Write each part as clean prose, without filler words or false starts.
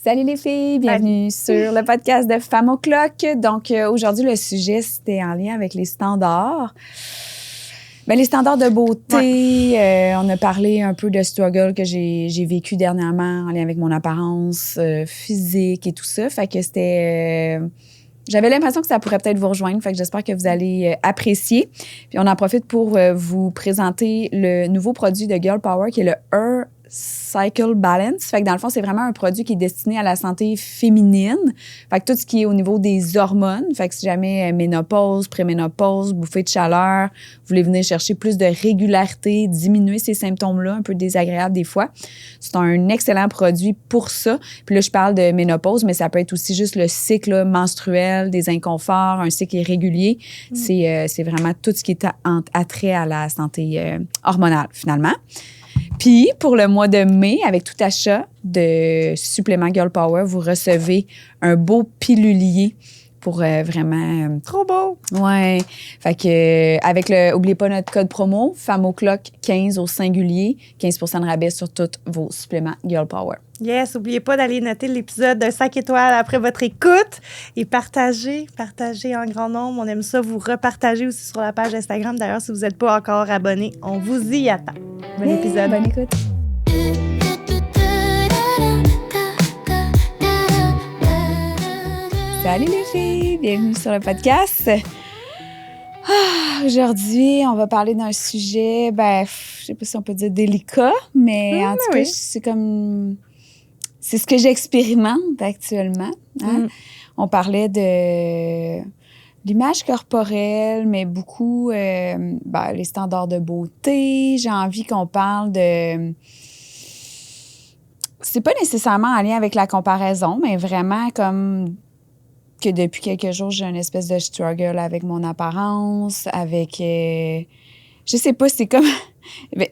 Salut les filles, bienvenue sur le podcast de Femmes au Clock. Donc aujourd'hui, le sujet, c'était en lien avec les standards. Ben, les standards de beauté, on a parlé un peu de struggle que j'ai vécu dernièrement en lien avec mon apparence physique et tout ça. Fait que c'était... j'avais l'impression que ça pourrait peut-être vous rejoindre, fait que j'espère que vous allez apprécier. Puis on en profite pour vous présenter le nouveau produit de Girl Power qui est le Her Cycle Balance. Fait que dans le fond, c'est vraiment un produit qui est destiné à la santé féminine. Fait que tout ce qui est au niveau des hormones. Fait que si jamais ménopause, préménopause, bouffée de chaleur, vous voulez venir chercher plus de régularité, diminuer ces symptômes-là, un peu désagréables des fois, c'est un excellent produit pour ça. Puis là, je parle de ménopause, mais ça peut être aussi juste le cycle là, menstruel, des inconforts, un cycle irrégulier. C'est vraiment tout ce qui est attrait à la santé hormonale, finalement. Puis, pour le mois de mai, avec tout achat de suppléments Girl Power, vous recevez un beau pilulier pour vraiment... Trop beau! Ouais. Fait que, avec le... Oubliez pas notre code promo, Femmes au Clock 15 au singulier, 15% de rabais sur tous vos suppléments Girl Power. Yes, n'oubliez pas d'aller noter l'épisode de 5 étoiles après votre écoute et partager en grand nombre. On aime ça, vous repartagez aussi sur la page Instagram. D'ailleurs, si vous n'êtes pas encore abonné, on vous y attend. Bon épisode. Bonne écoute. Salut les filles, bienvenue sur le podcast. Aujourd'hui, on va parler d'un sujet, je sais pas si on peut dire délicat, mais en tout cas, c'est ce que j'expérimente actuellement. Hein? On parlait de l'image corporelle, mais beaucoup les standards de beauté. J'ai envie qu'on parle de... C'est pas nécessairement en lien avec la comparaison, mais vraiment comme que depuis quelques jours, j'ai une espèce de struggle avec mon apparence, avec... je sais pas, c'est comme...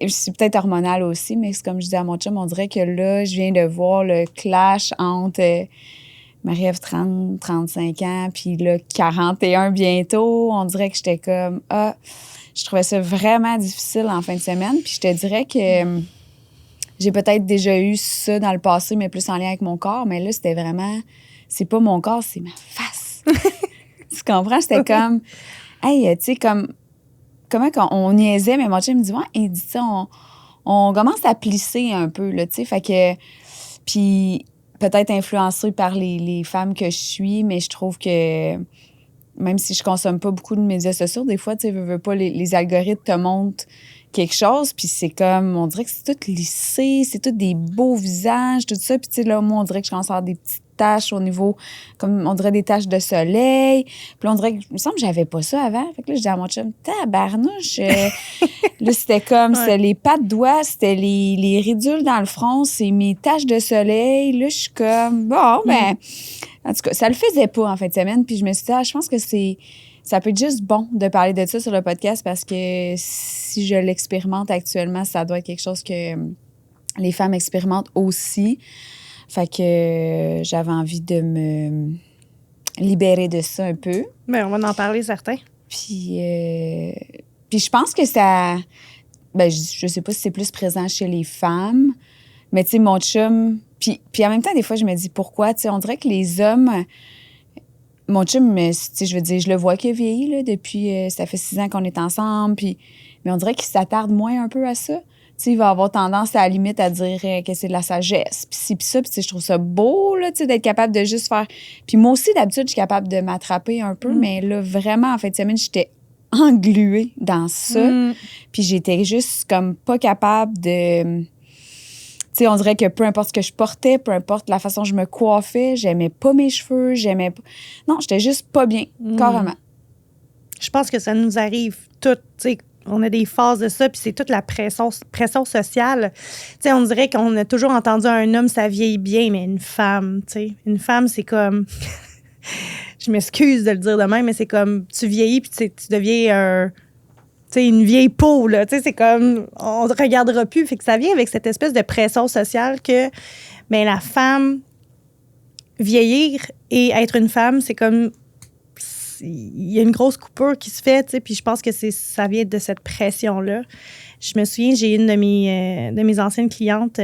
c'est peut-être hormonal aussi, mais c'est comme je disais à mon chum, on dirait que là, je viens de voir le clash entre Marie-Ève 30, 35 ans, puis là, 41 bientôt. On dirait que j'étais comme... je trouvais ça vraiment difficile en fin de semaine. Puis je te dirais que j'ai peut-être déjà eu ça dans le passé, mais plus en lien avec mon corps. Mais là, c'était vraiment... C'est pas mon corps, c'est ma face. Tu comprends? J'étais comme... Hey, tu sais, comment on niaisait, mais mon chum me dit, ouais, il dit ça, on commence à plisser un peu, là, tu sais. Fait que... Puis peut-être influencée par les femmes que je suis, mais je trouve que même si je consomme pas beaucoup de médias sociaux, des fois, tu sais, veux pas, les algorithmes te montrent quelque chose, puis c'est comme, on dirait que c'est tout lissé, c'est tout des beaux visages, tout ça. Puis tu sais, là, moi, on dirait que je commence à avoir des petites taches au niveau, comme on dirait des taches de soleil. Puis là, on dirait que, il me semble que j'avais pas ça avant. Fait que là, je dis à mon chum, tabarnouche. Là, c'était comme, c'était les pattes doigts, c'était les ridules dans le front, c'est mes taches de soleil. Là, je suis comme, bon, en tout cas, ça le faisait pas en fin de semaine. Puis je me suis dit, je pense que ça peut être juste bon de parler de ça sur le podcast parce que si je l'expérimente actuellement, ça doit être quelque chose que les femmes expérimentent aussi. Fait que j'avais envie de me libérer de ça un peu. Bien, on va en parler, certains. Puis je pense que ça... je sais pas si c'est plus présent chez les femmes, mais tu sais, mon chum... Puis en même temps, des fois, je me dis pourquoi. Tu sais, on dirait que les hommes... Mon chum, tu sais, je veux dire, je le vois qu'il a vieilli, là, depuis... ça fait 6 ans qu'on est ensemble, mais on dirait qu'il s'attarde moins un peu à ça. Tu sais, il va avoir tendance à la limite à dire que c'est de la sagesse, puis ci, puis ça. Puis tu sais, je trouve ça beau, là, tu sais, d'être capable de juste faire... Puis moi aussi, d'habitude, je suis capable de m'attraper un peu, mais là, vraiment, en fin de semaine, j'étais engluée dans ça. Puis j'étais juste comme pas capable de... Tu sais, on dirait que peu importe ce que je portais, peu importe la façon dont je me coiffais, j'aimais pas mes cheveux, j'aimais pas... Non, j'étais juste pas bien, carrément. Je pense que ça nous arrive toutes, tu sais, on a des phases de ça, puis c'est toute la pression sociale. Tu sais, on dirait qu'on a toujours entendu un homme, ça vieillit bien, mais une femme, tu sais, une femme, c'est comme... Je m'excuse de le dire de même, mais c'est comme, tu vieillis, puis tu deviens une vieille peau, là. Tu sais, c'est comme, on ne regardera plus. Fait que ça vient avec cette espèce de pression sociale que, la femme, vieillir et être une femme, c'est comme, il y a une grosse coupure qui se fait, tu sais, puis je pense que ça vient de cette pression-là. Je me souviens, j'ai une de mes, de mes anciennes clientes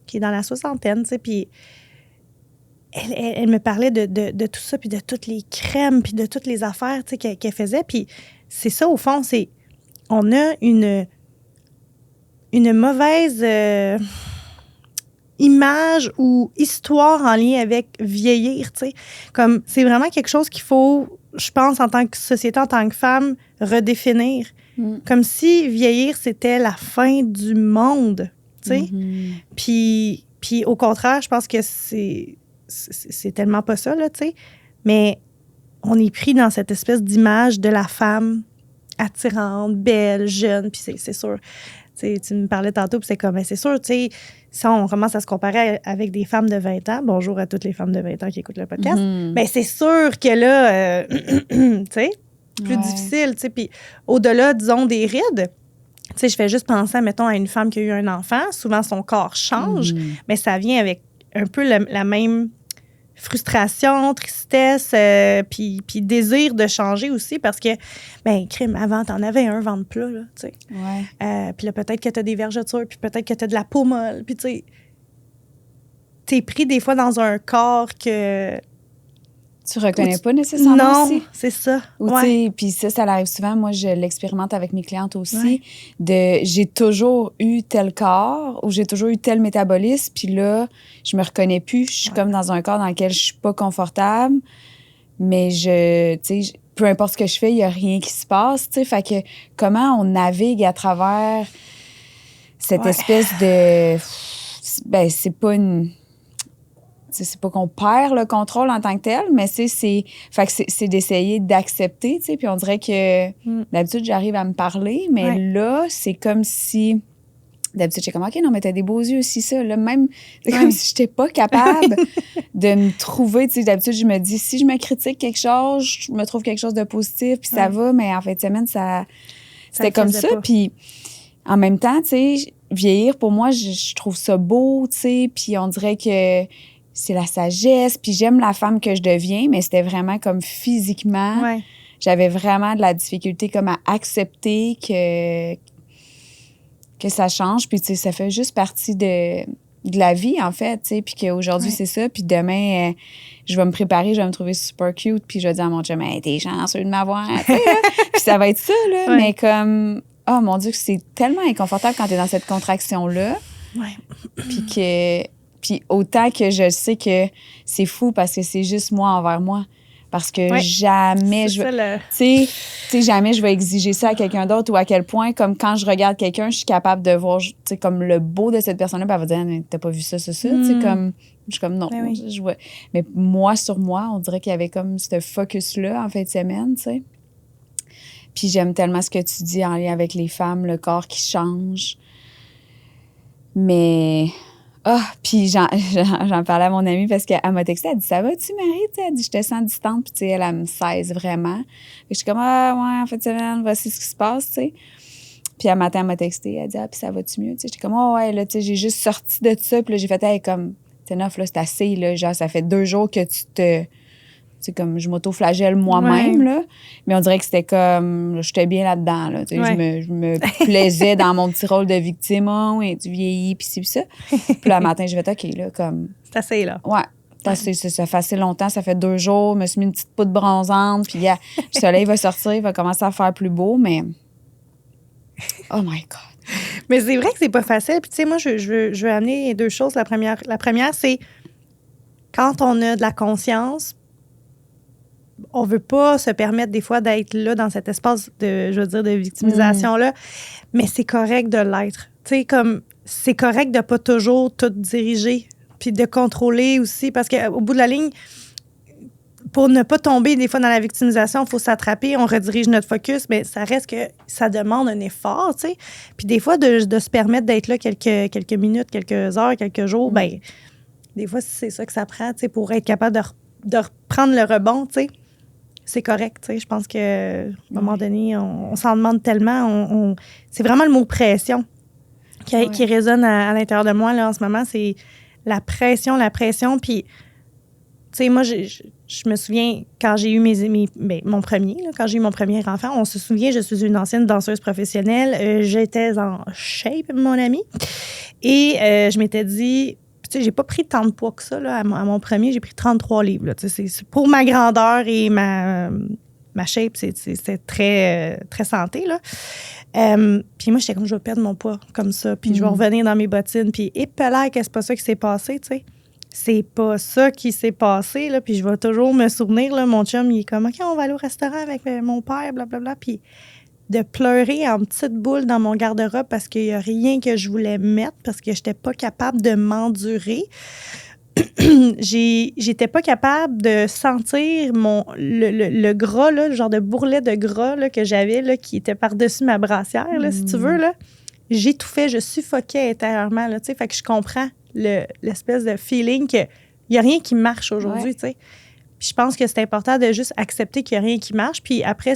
qui est dans la soixantaine, tu sais, puis, tu sais, elle me dit, tu sais, moi, je suis une femme, tu sais, puis je suis une femme, tu sais, puis je pense que c'est ça vient de cette pression-là. Je me souviens, j'ai une de mes anciennes clientes qui est dans la soixantaine, tu sais, puis, tu sais, elle me dit, tu sais, moi, je suis une femme, tu sais, puis je suis une femme, tu sais, puis je pense que c'est ça vient de cette pression-là. Je me souviens, j'ai une de mes anciennes clientes qui est dans la soixantaine, tu sais, puis elle me parlait de tout ça, puis de toutes les crèmes, puis de toutes les affaires, tu sais, qu'elle faisait. Puis c'est ça, au fond, c'est... On a une mauvaise image ou histoire en lien avec vieillir, tu sais. Comme, c'est vraiment quelque chose qu'il faut, je pense, en tant que société, en tant que femme, redéfinir. Comme si vieillir, c'était la fin du monde, tu sais. Puis au contraire, je pense que c'est tellement pas ça, là, tu sais. Mais on est pris dans cette espèce d'image de la femme attirante, belle, jeune, puis c'est sûr. Tu me parlais tantôt, puis c'est comme, c'est sûr, tu sais, si on commence à se comparer avec des femmes de 20 ans, bonjour à toutes les femmes de 20 ans qui écoutent le podcast, bien, c'est sûr que là, tu sais, plus difficile, tu sais, puis au-delà, disons, des rides, tu sais, je fais juste penser, mettons, à une femme qui a eu un enfant, souvent son corps change, mais ça vient avec un peu la même frustration, tristesse, puis désir de changer aussi, parce que, ben crime, avant, t'en avais un ventre plat, là, tu sais. Puis là, peut-être que t'as des vergetures, puis peut-être que t'as de la peau molle, puis tu sais, t'es pris des fois dans un corps que... Tu reconnais pas nécessairement non, aussi. c'est ça. Puis ça arrive souvent. Moi, je l'expérimente avec mes clientes aussi. J'ai toujours eu tel corps ou j'ai toujours eu tel métabolisme. Puis là, je me reconnais plus. Je suis comme dans un corps dans lequel je suis pas confortable. Mais peu importe ce que je fais, il y a rien qui se passe. T'sais. Fait que comment on navigue à travers cette espèce de... Ben, c'est pas une... C'est pas qu'on perd le contrôle en tant que tel, mais c'est d'essayer d'accepter, tu sais. Puis on dirait que d'habitude, j'arrive à me parler, mais là, c'est comme si... D'habitude, j'étais comme, OK, non, mais t'as des beaux yeux aussi, ça. Là, même, c'est comme si j'étais pas capable de me trouver. Tu sais, d'habitude, je me dis, si je me critique quelque chose, je me trouve quelque chose de positif, puis ça va, mais en fin de semaine, c'était comme ça. Puis en même temps, tu sais, vieillir, pour moi, je trouve ça beau, tu sais, puis on dirait que c'est la sagesse, puis j'aime la femme que je deviens, mais c'était vraiment comme physiquement, j'avais vraiment de la difficulté comme à accepter que ça change, puis tu sais, ça fait juste partie de la vie, en fait, tu sais, puis qu'aujourd'hui, c'est ça, puis demain, je vais me préparer, je vais me trouver super cute, puis je vais dire à mon chum, hey, t'es chanceux de m'avoir, tu sais, puis ça va être ça, là, mais comme, oh mon Dieu, c'est tellement inconfortable quand t'es dans cette contraction-là, puis autant que je sais que c'est fou parce que c'est juste moi envers moi. Parce que jamais jamais je vais exiger ça à quelqu'un d'autre ou à quel point, comme quand je regarde quelqu'un, je suis capable de voir, tu sais, comme le beau de cette personne-là, puis elle va dire, t'as pas vu ça, tu sais, comme, je suis comme, non. Je vois. Mais moi, sur moi, on dirait qu'il y avait comme ce focus-là en fin de semaine, tu sais. Puis j'aime tellement ce que tu dis en lien avec les femmes, le corps qui change. Mais... puis j'en parlais à mon amie parce qu'elle m'a texté, elle dit, ça va-tu, Marie? Elle dit, je te sens distante, puis tu sais, elle me cesse vraiment. Puis je suis comme, en fait, voici ce qui se passe, tu sais. Puis un matin, elle m'a texté, elle dit, puis ça va-tu mieux? Tu sais, j'étais comme, là, tu sais, j'ai juste sorti de ça, puis là, j'ai fait, comme, c'est enough, là, c'est assez, là, genre, ça fait 2 jours que c'est comme je m'auto-flagelle moi-même, là. Mais on dirait que c'était comme... J'étais bien là-dedans, là. Je me plaisais dans mon petit rôle de victime. Oh, oui, tu vieillis, puis ci, puis ça. Puis là, le matin, je vais OK, là, comme... C'est assez, là. Ouais. Ça fait assez longtemps, ça fait 2 jours. Je me suis mis une petite poudre bronzante. Puis le soleil va sortir, il va commencer à faire plus beau, mais... Oh my God! Mais c'est vrai que c'est pas facile. Puis tu sais, moi, je veux amener 2 choses. La première, c'est quand on a de la conscience, on veut pas se permettre des fois d'être là dans cet espace de victimisation-là, mais c'est correct de l'être. Tu sais, comme c'est correct de pas toujours tout diriger puis de contrôler aussi, parce qu'au bout de la ligne, pour ne pas tomber des fois dans la victimisation, il faut s'attraper, on redirige notre focus, mais ça reste que ça demande un effort, tu sais. Puis des fois, de se permettre d'être là quelques minutes, quelques heures, quelques jours, ben des fois, c'est ça que ça prend, tu sais, pour être capable de reprendre le rebond, tu sais. C'est correct, tu sais. Je pense qu'à un moment donné, on s'en demande tellement. C'est vraiment le mot pression qui résonne à l'intérieur de moi, là, en ce moment. C'est la pression. Puis, tu sais, moi, je me souviens, quand j'ai eu mon premier enfant, on se souvient, je suis une ancienne danseuse professionnelle. J'étais en shape, mon amie. Et je m'étais dit... tu sais, j'ai pas pris tant de poids que ça, là. À mon premier, j'ai pris 33 livres, là. Tu sais, c'est pour ma grandeur et ma shape, c'est très, très santé, là. Puis moi, j'étais comme, je vais perdre mon poids comme ça, puis je vais revenir dans mes bottines. Puis, épelaire, que c'est pas ça qui s'est passé, tu sais. C'est pas ça qui s'est passé, là. Puis je vais toujours me souvenir, là, mon chum, il est comme, OK, on va aller au restaurant avec mon père, blablabla. Puis de pleurer en petite boule dans mon garde-robe parce qu'il y a rien que je voulais mettre, parce que j'étais pas capable de m'endurer. J'étais pas capable de sentir le gras, là, le genre de bourrelet de gras là, que j'avais, là, qui était par-dessus ma brassière, là, si tu veux. Là. J'étouffais, je suffoquais intérieurement. Là, fait que je comprends l'espèce de feeling qu'il n'y a rien qui marche aujourd'hui. Ouais. Puis je pense que c'est important de juste accepter qu'il n'y a rien qui marche. Puis après,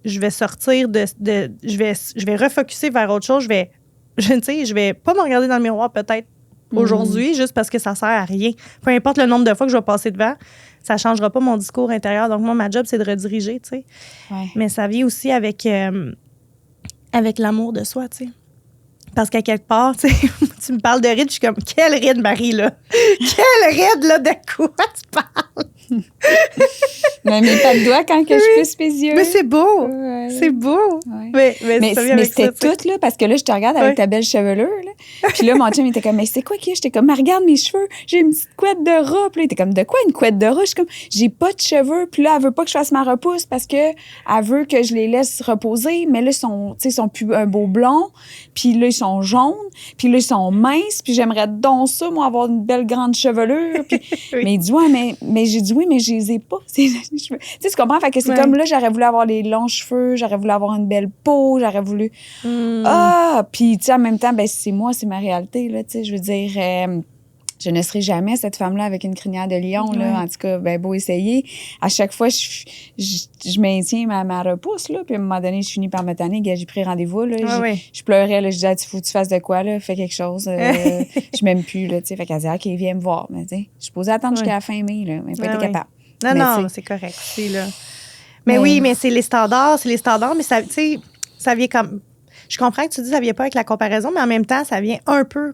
je vais sortir je vais refocuser vers autre chose. Je vais pas me regarder dans le miroir peut-être aujourd'hui, juste parce que ça sert à rien. Peu importe le nombre de fois que je vais passer devant, ça changera pas mon discours intérieur. Donc, moi, ma job, c'est de rediriger, tu sais. Ouais. Mais ça vient aussi avec l'amour de soi, tu sais. Parce qu'à quelque part, tu sais, tu me parles de ride, je suis comme, quelle ride, Marie, là? Quelle ride, là, de quoi tu parles? Mais mes pas de doigts quand que je pousse mes yeux. Mais c'est beau. Ouais. C'est beau. Ouais. Mais c'était tout, là, parce que là, je te regarde avec ta belle chevelure, là. Puis là, mon chum, il était comme, mais c'est quoi qu'il y a? J'étais comme, mais regarde mes cheveux. J'ai une petite couette de rat. Puis là, il était comme, de quoi une couette de rat? Je suis comme, j'ai pas de cheveux. Puis là, elle veut pas que je fasse ma repousse parce que elle veut que je les laisse reposer. Mais là, ils sont plus un beau blond. Puis là, ils sont jaunes. Puis là, ils sont minces. Puis j'aimerais donc ça, moi, avoir une belle grande chevelure. Puis, mais il dit, ouais, mais j'ai dit, oui, mais je les ai pas. Tu sais, tu comprends? Fait que c'est comme là, j'aurais voulu avoir les longs cheveux, j'aurais voulu avoir une belle peau, j'aurais voulu. Puis, tu sais, en même temps, ben, c'est moi, c'est ma réalité, là, tu sais. Je veux dire, je ne serai jamais cette femme-là avec une crinière de lion, là. En tout cas, ben, beau essayer. À chaque fois, je maintiens ma repousse, là. Puis, à un moment donné, je finis par me tanner. J'ai pris rendez-vous, là. Je pleurais, là. Je disais, faut que tu fasses de quoi, là? Fais quelque chose. Je m'aime plus, là, tu sais. Fait qu'elle disait, OK, viens me voir. Mais, tu sais, je suis posée attendre jusqu'à la fin mai, là. Mais pas été capable. Non, c'est correct. C'est là. Mais oui, mais c'est les standards, mais ça, tu sais, ça vient comme. Je comprends que tu dis que ça vient pas avec la comparaison, mais en même temps, ça vient un peu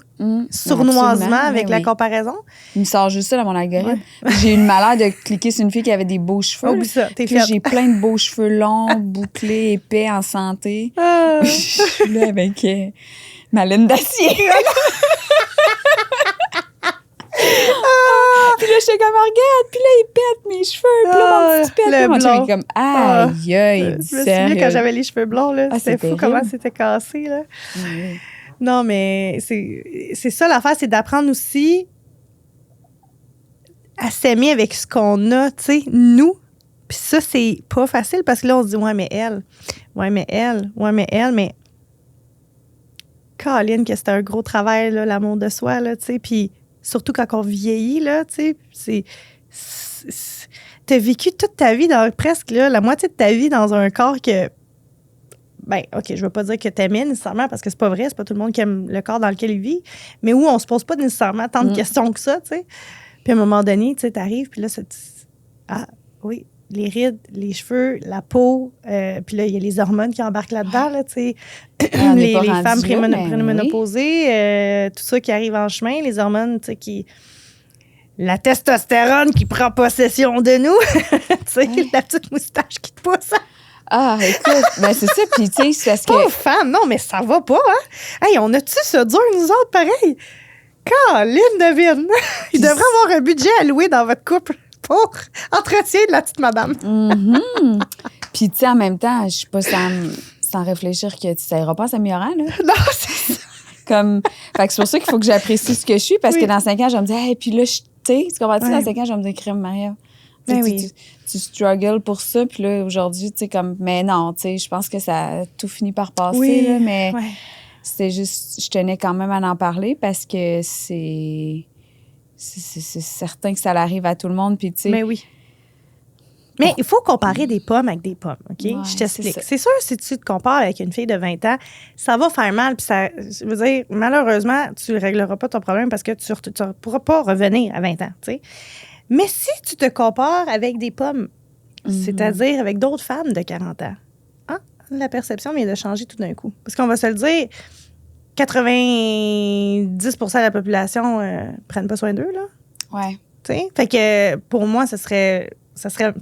sournoisement avec la comparaison. Il me sort juste ça dans mon algorithme. J'ai eu le malheur de cliquer sur une fille qui avait des beaux cheveux. Oublie ça, t'es faite. J'ai plein de beaux cheveux longs, bouclés, épais, en santé. Je suis là avec ma laine d'acier. Puis là, j'étais comme, regarde, puis là, il pète mes cheveux. Puis là, mon petit pète. Puis mon chum est comme, aïe, aïe, je me souviens quand j'avais les cheveux blonds, là. C'était fou comment c'était cassé, là. Non, mais c'est ça l'affaire, c'est d'apprendre aussi à s'aimer avec ce qu'on a, tu sais, nous. Puis ça, c'est pas facile parce que là, on se dit, ouais, mais elle. Mais Caroline, que c'était un gros travail, là, l'amour de soi, là, tu sais. Puis surtout quand on vieillit, là, tu sais, t'as vécu toute ta vie, presque là, la moitié de ta vie dans un corps que, ben, OK, je veux pas dire que t'aimais nécessairement, parce que c'est pas vrai, c'est pas tout le monde qui aime le corps dans lequel il vit, mais où on se pose pas nécessairement tant de questions que ça, tu sais. Puis à un moment donné, tu sais, t'arrives, puis là, oui, les rides, les cheveux, la peau, puis là, il y a les hormones qui embarquent là-dedans, là, tu sais. les femmes préménopausées, tout ça qui arrive en chemin, les hormones, tu sais, la testostérone qui prend possession de nous, tu sais, la petite moustache qui te pousse. Ah, écoute, ben c'est ça, puis tu sais, c'est parce que... Pauvre femme, non, mais ça va pas, hein? Hey, on a-tu ça dur, nous autres, pareil? Caroline Devine! Il devrait avoir un budget alloué dans votre couple pour entretien de la petite madame. Puis, tu sais, en même temps, je suis pas sans réfléchir que ça ira pas en s'améliorant, là. Non, c'est ça. Fait que c'est pour ça qu'il faut que j'apprécie ce que je suis, parce que dans 5 ans, je vais me dire, hey, puis là, tu sais, tu comprends-tu, dans 5 ans, je vais me dire, crème, Maria. Tu struggles pour ça, puis là, aujourd'hui, tu sais, comme, mais non, tu sais, je pense que ça a tout fini par passer, là, mais c'était juste, je tenais quand même à en parler parce que c'est certain que ça arrive à tout le monde, puis tu sais. Mais oui. Mais il faut comparer des pommes avec des pommes, OK? Ouais, je t'explique. C'est sûr, si tu te compares avec une fille de 20 ans, ça va faire mal. Puis ça, je veux dire, malheureusement, tu ne régleras pas ton problème parce que tu ne pourras pas revenir à 20 ans, tu sais. Mais si tu te compares avec des pommes, c'est-à-dire avec d'autres femmes de 40 ans, la perception vient de changer tout d'un coup. Parce qu'on va se le dire, 90% de la population prennent pas soin d'eux, là. Ouais. T'sais? Fait que pour moi, ça serait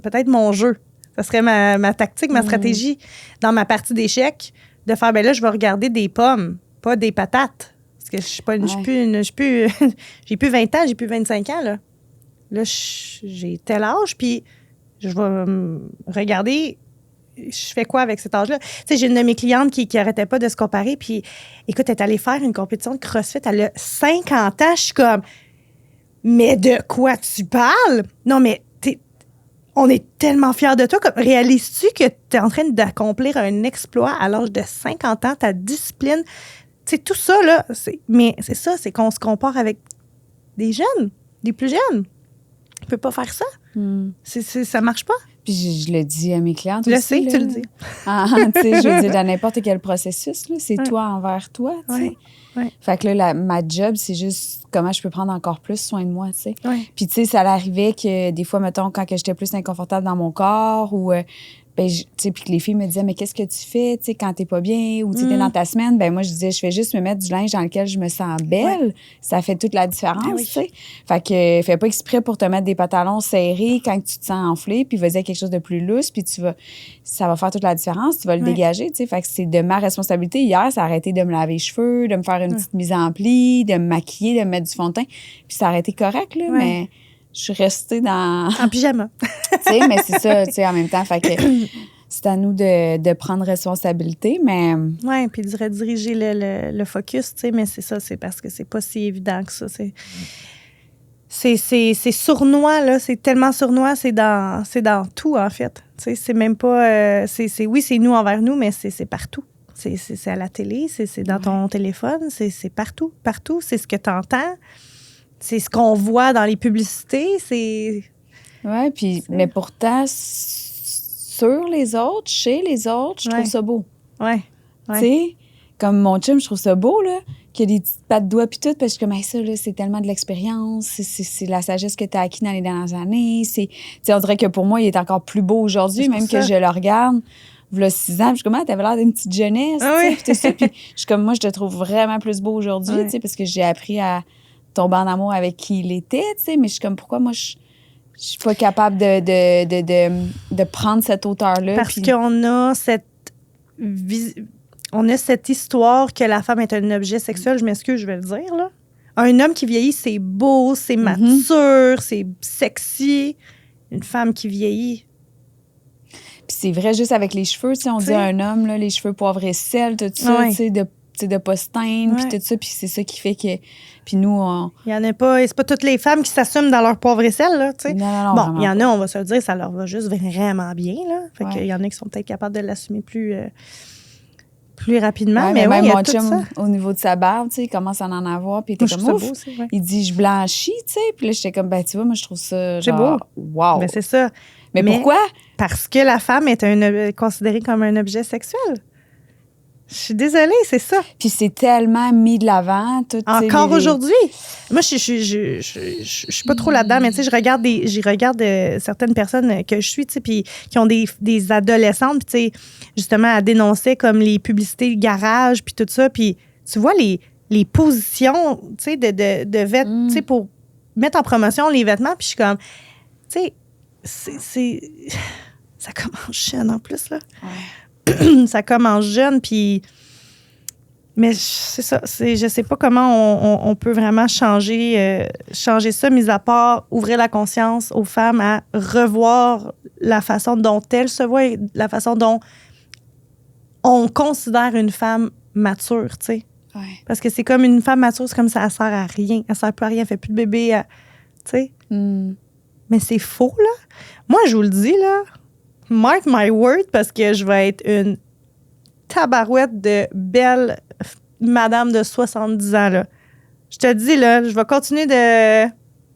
peut-être mon jeu. Ça serait ma tactique, ma stratégie dans ma partie d'échecs de faire, ben là, je vais regarder des pommes, pas des patates. Parce que je suis pas j'ai plus 20 ans, j'ai plus 25 ans, là. Là, j'ai tel âge, puis je vais regarder, je fais quoi avec cet âge-là. Tu sais, j'ai une de mes clientes qui arrêtait pas de se comparer, puis écoute, elle est allée faire une compétition de CrossFit, elle a 50 ans, je suis comme, mais de quoi tu parles? Non, mais on est tellement fiers de toi. Réalises-tu que tu es en train d'accomplir un exploit à l'âge de 50 ans, ta discipline? Tu sais, tout ça, là, mais c'est ça, c'est qu'on se compare avec des jeunes, des plus jeunes. On peut pas faire ça. Ça marche pas. Puis je le dis à mes clientes je aussi. Je sais que tu le dis. Tu sais, je veux dire, dans n'importe quel processus, là, c'est toi envers toi, tu sais. Ouais. Fait que là, ma job, c'est juste comment je peux prendre encore plus soin de moi, tu sais. Ouais. Puis, tu sais, ça arrivait que des fois, mettons, quand que j'étais plus inconfortable dans mon corps ou... ben, tu sais, puis que les filles me disaient, mais qu'est-ce que tu fais, tu sais, quand t'es pas bien ou tu es dans ta semaine? Ben moi, je disais, je fais juste me mettre du linge dans lequel je me sens belle. Ouais. Ça fait toute la différence, tu sais. Fait que fais pas exprès pour te mettre des pantalons serrés quand tu te sens enflé, puis vas-y à quelque chose de plus lousse, puis ça va faire toute la différence, tu vas le dégager, tu sais. Fait que c'est de ma responsabilité. Hier, ça a arrêté de me laver les cheveux, de me faire une petite mise en pli, de me maquiller, de me mettre du fond de teint, puis ça a arrêté correct, là, mais... Je suis restée dans... En pyjama. Tu sais, mais c'est ça, tu sais, en même temps. Fait que c'est à nous de prendre responsabilité, mais... Oui, puis de rediriger le focus, tu sais, mais c'est ça, c'est parce que c'est pas si évident que ça. C'est sournois, là, c'est tellement sournois, c'est dans tout, en fait. Tu sais, c'est même pas... oui, c'est nous envers nous, mais c'est partout. C'est à la télé, c'est dans ton téléphone, c'est partout, partout. C'est ce que tu entends. C'est ce qu'on voit dans les publicités, Oui, puis, mais pourtant, sur les autres, chez les autres, je trouve ça beau. Oui. Tu sais, comme mon chum, je trouve ça beau, là, qu'il y a des petites pattes de doigts puis tout, parce que comme, ça, là, c'est tellement de l'expérience, c'est la sagesse que tu as acquis dans les dernières années. Tu sais, on dirait que pour moi, il est encore plus beau aujourd'hui, même que je le regarde. Voilà 6 ans, puis je suis comme, t'avais l'air d'une petite jeunesse, tu sais, puis je suis comme, moi, je te trouve vraiment plus beau aujourd'hui, tu sais, parce que j'ai appris à tomber en amour avec qui il était, tu sais, mais je suis comme, pourquoi moi, je suis pas capable de prendre cette hauteur-là. Parce qu'on a cette histoire que la femme est un objet sexuel, je m'excuse, je vais le dire, là. Un homme qui vieillit, c'est beau, c'est mature, c'est sexy. Une femme qui vieillit... Puis c'est vrai, juste avec les cheveux, tu sais, on dit à un homme, là, les cheveux poivre et sel, tout ça, tu sais, de pas se teindre, puis tout ça, puis c'est ça qui fait que... Puis nous, il y en a pas... C'est pas toutes les femmes qui s'assument dans leur poivre et sel, là, tu sais. Non, bon, il y en a, on va se le dire, ça leur va juste vraiment bien, là. Fait qu'il y en a qui sont peut-être capables de l'assumer plus rapidement, mais même il y a mon tout chum, ça. Au niveau de sa barbe, tu sais, il commence à en avoir, puis il était comme, ouf, il dit, je blanchis, tu sais, puis là, j'étais comme, ben, tu vois, moi, je trouve ça, genre, wow. Ben, c'est ça. Mais pourquoi? Parce que la femme est considérée comme un objet sexuel. Je suis désolée, c'est ça. Puis c'est tellement mis de l'avant. Encore aujourd'hui. Moi, je suis pas trop là-dedans, mais tu sais, je regarde certaines personnes que je suis, tu sais, puis qui ont des adolescentes, puis tu sais, justement, à dénoncer comme les publicités garage, puis tout ça, puis tu vois les positions, tu sais, de vêtements, tu sais, pour mettre en promotion les vêtements, puis je suis comme, tu sais, ça commence jeune en plus, là. Ouais. Ça commence jeune, puis... Mais c'est ça. Je sais pas comment on peut vraiment changer ça, mis à part ouvrir la conscience aux femmes à revoir la façon dont elles se voient et la façon dont on considère une femme mature, tu sais. Ouais. Parce que c'est comme une femme mature, c'est comme ça, elle sert à rien. Elle sert plus à rien, elle fait plus de bébé, tu sais. Mais c'est faux, là. Moi, je vous le dis, là, mark my word, parce que je vais être une tabarouette de belle madame de 70 ans, là. Je te dis, là, je vais continuer de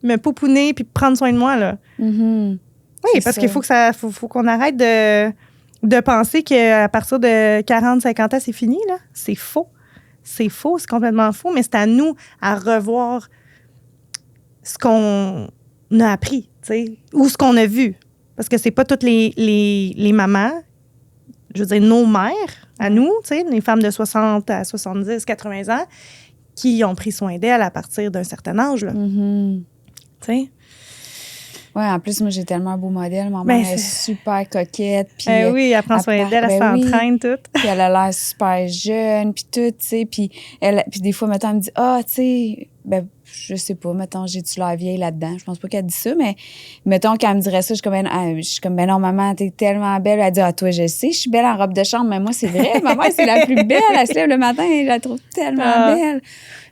me pouponner puis prendre soin de moi, là. Oui, parce qu'il faut qu'on arrête de penser qu'à partir de 40-50 ans, c'est fini, là. C'est faux. C'est faux, c'est complètement faux, mais c'est à nous à revoir ce qu'on a appris, tu sais, ou ce qu'on a vu. Parce que c'est pas toutes les mamans, je veux dire, nos mères, à nous, tu sais, les femmes de 60 à 70, 80 ans, qui ont pris soin d'elle à partir d'un certain âge, là. Mm-hmm. Tu sais? Ouais, en plus, moi, j'ai tellement un beau modèle. Ma Ben, mère est super coquette. Puis, oui, elle prend soin d'elle, elle s'entraîne, tout. Puis elle a l'air super jeune, puis tout, tu sais. Puis des fois, mettons, elle me dit, tu sais, ben, je sais pas, mettons, j'ai-tu l'air vieille là-dedans? Je pense pas qu'elle dit ça, mais mettons qu'elle me dirait ça, je suis comme, ben non, maman, t'es tellement belle. Elle dit, toi, je sais, je suis belle en robe de chambre, mais moi, c'est vrai, ma mère, c'est la plus belle. Elle se lève le matin et je la trouve tellement belle.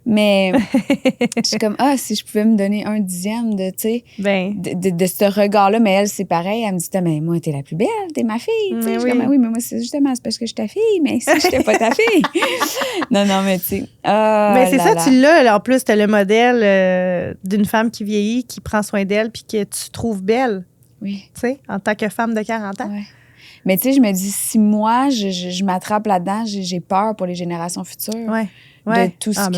Mais je suis comme, si je pouvais me donner un dixième de, tu sais, de ce regard-là, mais elle, c'est pareil. Elle me dit, mais moi, t'es la plus belle, t'es ma fille. Tu sais, je suis comme, oui, mais moi, c'est justement, c'est parce que je suis ta fille, mais si j'étais pas ta fille. non, mais tu sais. Mais c'est ça, tu l'as. En plus, t'as le modèle d'une femme qui vieillit, qui prend soin d'elle, puis que tu trouves belle. Oui. Tu sais, en tant que femme de 40 ans. Oui. Mais tu sais, je me dis, si moi, je m'attrape là-dedans, j'ai peur pour les générations futures. Oui. De tout ce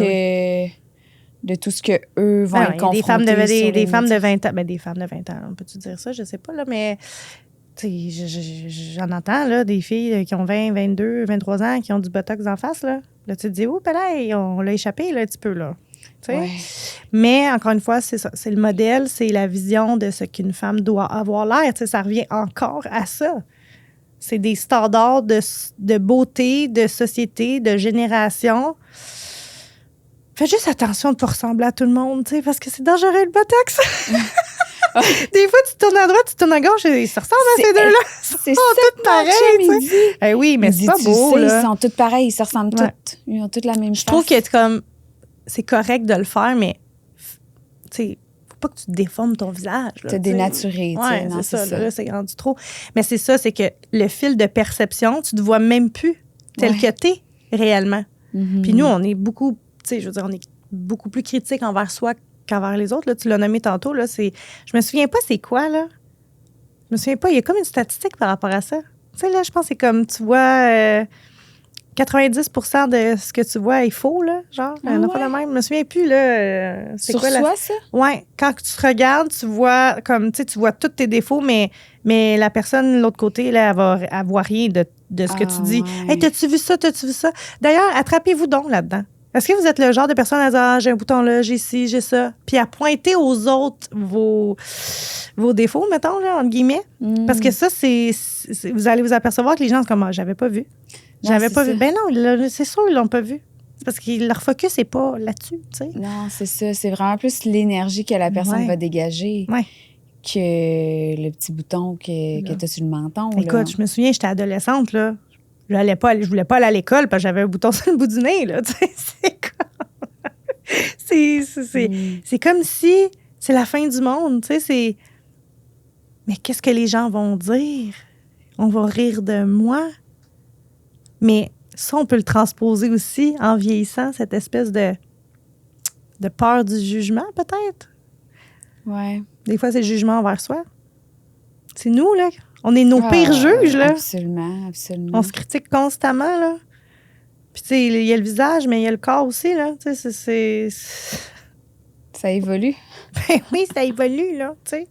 de tout ce que eux vont être confrontés. Des femmes de 20 ans. Ben, des femmes de 20 ans, on peut-tu dire ça? Je sais pas, là, mais j'en entends, là, des filles qui ont 20, 22, 23 ans, qui ont du botox en face, là. Là, tu te dis, là, on l'a échappé, là, un petit peu, là. Ouais. Mais, encore une fois, c'est ça. C'est le modèle, c'est la vision de ce qu'une femme doit avoir l'air. Tu sais, ça revient encore à ça. C'est des standards de beauté, de société, de génération. Fais juste attention de ne pas ressembler à tout le monde, tu sais, parce que c'est dangereux, le botox. Des fois, tu tournes à droite, tu tournes à gauche, et ça ressemble à ces deux-là. C'est ça, toutes pareilles. Oui, mais c'est pas beau, là. Ils sont toutes pareilles, ils se ressemblent toutes. Ils ont toutes la même chose. Je trouve que c'est correct de le faire, mais tu sais, faut pas que tu déformes ton visage. T'as dénaturé. Oui, c'est ça. Là, c'est rendu trop. Mais c'est ça, c'est que le fil de perception, tu te vois même plus tel que t'es réellement. Mm-hmm. Puis nous, on est beaucoup, tu sais, je veux dire, on est beaucoup plus critique envers soi qu'envers les autres. Là, tu l'as nommé tantôt. Là, je me souviens pas c'est quoi, là. Je me souviens pas. Il y a comme une statistique par rapport à ça. Tu sais, là, je pense que c'est comme, tu vois... 90% de ce que tu vois est faux, là, genre. Pas de même. Je me souviens plus, là. C'est quoi, soi, ça? Oui. Quand tu te regardes, tu vois, comme, tu sais, tu vois tous tes défauts, mais la personne de l'autre côté, là, elle voit rien de ce que tu dis. Ouais. Hey, t'as-tu vu ça? T'as-tu vu ça? D'ailleurs, attrapez-vous donc là-dedans. Est-ce que vous êtes le genre de personne à dire, j'ai un bouton là, j'ai ci, j'ai ça? Puis à pointer aux autres vos défauts, mettons, là, entre guillemets. Parce que ça, vous allez vous apercevoir que les gens sont comme, j'avais pas vu. J'avais pas vu. Ben non, c'est sûr, ils l'ont pas vu. C'est parce que leur focus n'est pas là-dessus, tu sais. Non, c'est ça. C'est vraiment plus l'énergie que la personne va dégager que le petit bouton que tu as sur le menton. Écoute, je me souviens, j'étais adolescente, là. Je voulais pas aller à l'école parce que j'avais un bouton sur le bout du nez, là. Tu sais, c'est comme si c'est la fin du monde, tu sais. Mais qu'est-ce que les gens vont dire? On va rire de moi? Mais ça, on peut le transposer aussi en vieillissant, cette espèce de peur du jugement, peut-être. Ouais. Des fois, c'est le jugement envers soi. C'est nous, là. On est nos pires juges, là. Absolument, absolument. On se critique constamment, là. Puis, tu sais, il y a le visage, mais il y a le corps aussi, là. Tu sais, c'est... Ça évolue. Ben oui, ça évolue, là, tu sais.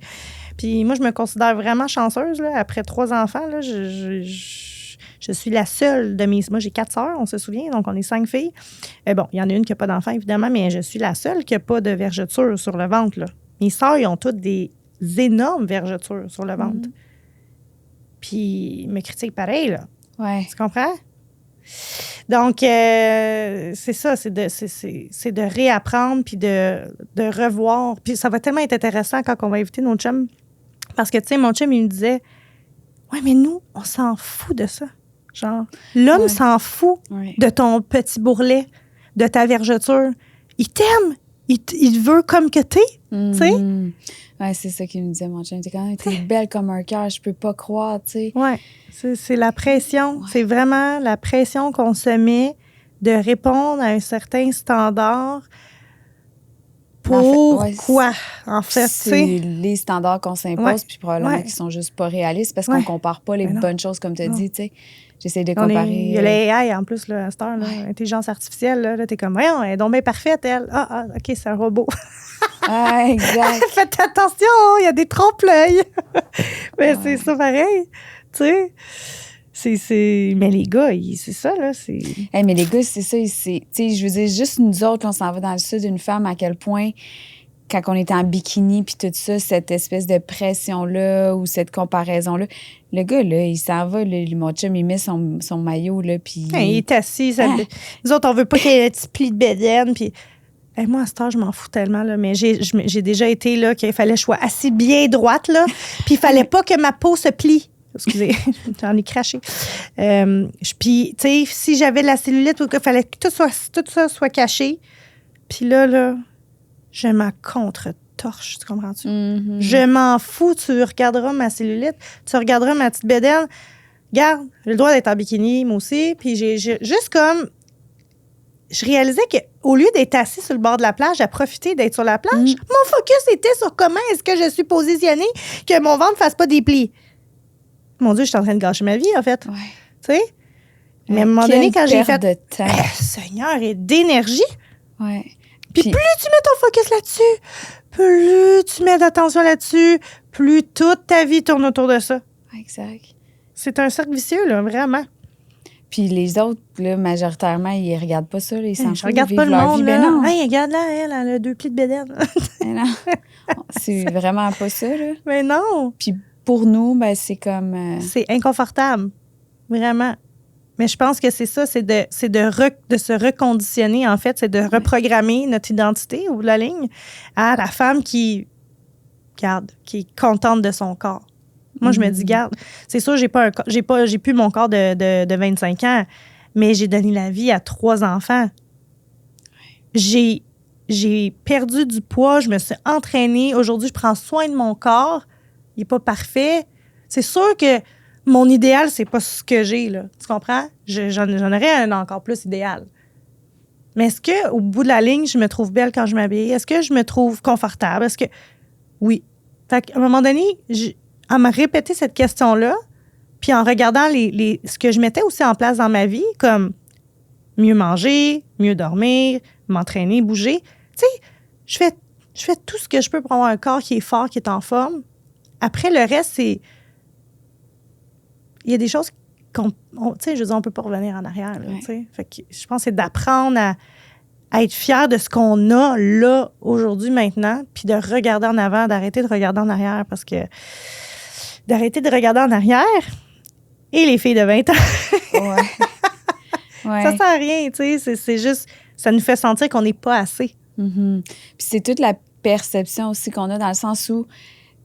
Puis moi, je me considère vraiment chanceuse, là. Après 3 enfants, là, je suis la seule de mes... Moi, j'ai 4 sœurs, on se souvient, donc on est 5 filles. Bon, il y en a une qui n'a pas d'enfant, évidemment, mais je suis la seule qui n'a pas de vergeture sur le ventre, là. Mes sœurs, ils ont toutes des énormes vergetures sur le ventre. Puis, ils me critiquent pareil, là. Ouais. Tu comprends? Donc, c'est ça, c'est de réapprendre puis de revoir. Puis ça va tellement être intéressant quand on va inviter nos chums. Parce que, tu sais, mon chum, il me disait, ouais, mais nous, on s'en fout de ça. Genre, l'homme s'en fout de ton petit bourrelet, de ta vergeture. Il t'aime. Il veut comme que t'es, tu sais. Ouais, c'est ça qu'il me disait, mon chum. T'es quand même belle comme un cœur, je peux pas croire, tu sais. Ouais, c'est la pression. Ouais. C'est vraiment la pression qu'on se met de répondre à un certain standard. Pourquoi, en fait? C'est les standards qu'on s'impose, puis probablement qu'ils sont juste pas réalistes parce qu'on compare pas les bonnes choses, comme tu as dit, tu sais. J'essaie de comparer. Il y a l'AI en plus, là, à cette heure, l'intelligence artificielle. Là, t'es comme, voyons, elle est donc bien parfaite, elle. Ah, OK, c'est un robot. Ah, exact. Faites attention, il y a des trompe-l'œil. Mais c'est ça pareil, tu sais. Mais les gars, c'est ça, là. Hey, mais les gars, c'est ça. Tu sais, je veux dire, juste nous autres, on s'en va dans le sud d'une femme, à quel point, quand on était en bikini, puis tout ça, cette espèce de pression-là ou cette comparaison-là, le gars, là, il s'en va, là, mon chum, il met son maillot, là, puis... Il est assis. Nous autres, on veut pas qu'il y ait un petit pli de bédaine, puis... Hey, moi, à ce temps, je m'en fous tellement, là, mais j'ai déjà été là, qu'il fallait que je sois assis bien droite, là, puis il fallait pas que ma peau se plie. Excusez, j'en ai craché. Puis, tu sais, si j'avais de la cellulite, il fallait que tout ça soit caché. Puis là, je m'en contre-torche, tu comprends-tu? Mm-hmm. Je m'en fous, tu regarderas ma cellulite, tu regarderas ma petite bédaine. Regarde, j'ai le droit d'être en bikini, moi aussi. Puis j'ai juste comme... Je réalisais qu'au lieu d'être assis sur le bord de la plage, à profiter d'être sur la plage, mon focus était sur comment est-ce que je suis positionnée, que mon ventre ne fasse pas des plis. Mon Dieu, je suis en train de gâcher ma vie, en fait. Ouais. Tu sais? Mais à un moment donné, quand j'ai fait... de temps. Seigneur, et d'énergie. Ouais. Puis plus tu mets ton focus là-dessus, plus tu mets d'attention là-dessus, plus toute ta vie tourne autour de ça. Exact. C'est un cercle vicieux, là, vraiment. Puis les autres, là, majoritairement, ils regardent pas ça. Là, ils s'en Je regarde pas le monde, vie. là. Ben non. Hey, regarde là, elle a 2 plis de bédaine. Ben non. C'est vraiment pas ça, là. Mais non. Puis pour nous, ben c'est comme... C'est inconfortable. Vraiment. Mais je pense que c'est ça, c'est de se reconditionner, en fait. C'est de reprogrammer notre identité, au bout de la ligne, à la femme qui est contente de son corps. Moi, je me dis, garde, c'est sûr, j'ai plus mon corps de 25 ans, mais j'ai donné la vie à 3 enfants. J'ai perdu du poids, je me suis entraînée. Aujourd'hui, je prends soin de mon corps. Il n'est pas parfait. C'est sûr que mon idéal, c'est pas ce que j'ai, là. Tu comprends? J'en aurais un encore plus idéal. Mais est-ce qu'au bout de la ligne, je me trouve belle quand je m'habille? Est-ce que je me trouve confortable? Est-ce que... Oui. Fait qu'à un moment donné, à me répéter cette question-là, puis en regardant ce que je mettais aussi en place dans ma vie, comme mieux manger, mieux dormir, m'entraîner, bouger. Tu sais, je fais tout ce que je peux pour avoir un corps qui est fort, qui est en forme. Après, le reste, c'est... Il y a des choses tu sais, je veux dire, on peut pas revenir en arrière, là, tu sais. Fait que je pense que c'est d'apprendre à être fier de ce qu'on a là, aujourd'hui, maintenant, puis de regarder en avant, d'arrêter de regarder en arrière, parce que d'arrêter de regarder en arrière, et les filles de 20 ans, ça sert à rien, tu sais, c'est juste, ça nous fait sentir qu'on n'est pas assez. Mm-hmm. Puis c'est toute la perception aussi qu'on a dans le sens où,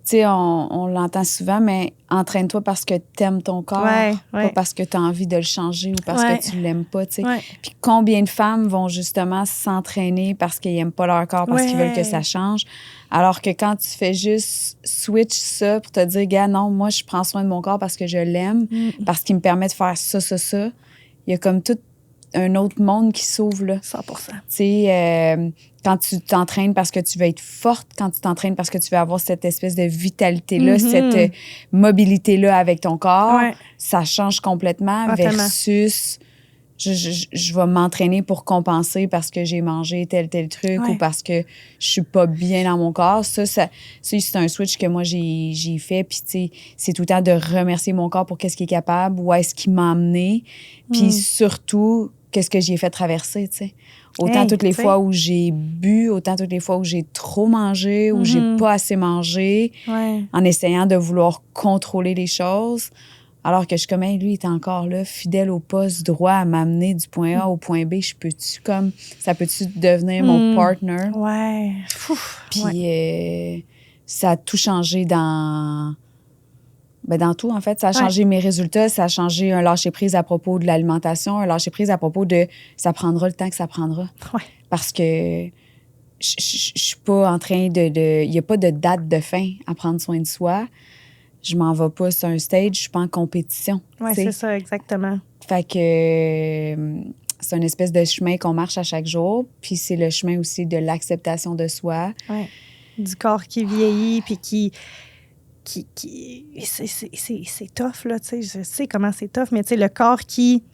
tu sais, on l'entend souvent, mais entraîne-toi parce que t'aimes ton corps, pas parce que t'as envie de le changer ou parce que tu l'aimes pas, tu sais. Puis combien de femmes vont justement s'entraîner parce qu'ils aiment pas leur corps, parce qu'ils veulent que ça change, alors que quand tu fais juste switch ça pour te dire, gars, non, moi, je prends soin de mon corps parce que je l'aime, parce qu'il me permet de faire ça, il y a comme tout un autre monde qui s'ouvre, là. 100%. Tu sais, quand tu t'entraînes parce que tu veux être forte, quand tu t'entraînes parce que tu veux avoir cette espèce de vitalité-là, cette mobilité-là avec ton corps, ça change complètement versus je vais m'entraîner pour compenser parce que j'ai mangé tel truc ou parce que je suis pas bien dans mon corps. Ça c'est un switch que moi, j'ai fait. Puis, tu sais, c'est tout le temps de remercier mon corps pour qu'est-ce qu'il est capable, où est-ce qu'il m'a emmené. Puis surtout, qu'est-ce que j'ai fait traverser, tu sais. Autant toutes les fois où j'ai bu, autant toutes les fois où j'ai trop mangé, où j'ai pas assez mangé, en essayant de vouloir contrôler les choses. Alors que je suis comme, hey, lui, il est encore là, fidèle au poste droit à m'amener du point A au point B. Ça peut-tu devenir mon partner? Ouais. Puis ça a tout changé dans tout, en fait. Ça a changé mes résultats, ça a changé un lâcher-prise à propos de l'alimentation, un lâcher-prise à propos de ça prendra le temps que ça prendra. Parce que je suis pas en train de... Il n'y a pas de date de fin à prendre soin de soi. Je m'en vais pas sur un stage, je suis pas en compétition. Oui, c'est ça, exactement. Fait que c'est une espèce de chemin qu'on marche à chaque jour, puis c'est le chemin aussi de l'acceptation de soi. Oui, du corps qui vieillit, puis qui c'est tough, là, tu sais, je sais comment c'est tough, mais tu sais, le corps qui,